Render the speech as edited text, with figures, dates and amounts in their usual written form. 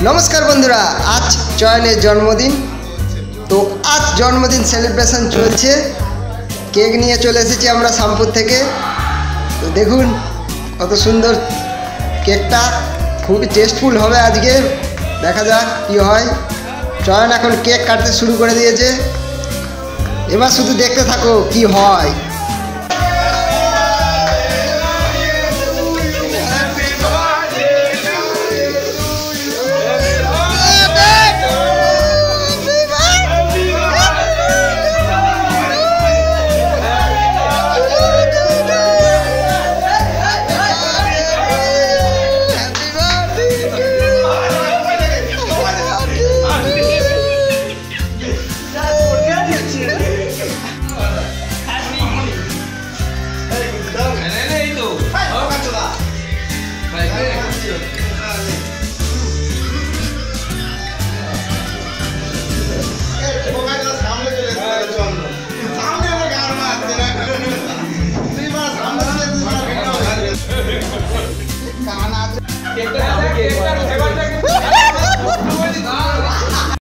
নমস্কার বন্ধুরা, আজ চয়নের জন্মদিন। তো আজ জন্মদিন সেলিব্রেশন চলছে। কেক নিয়ে চলে এসেছি আমরা শামপুর থেকে। তো দেখুন কত সুন্দর কেকটা, খুবই টেস্টফুল হবে আজকে। দেখা যাক কি হয়। চয়ন এখন কেক কাটতে শুরু করে দিয়েছে, এবার শুধু দেখতে থাকো কি হয়। কেকটা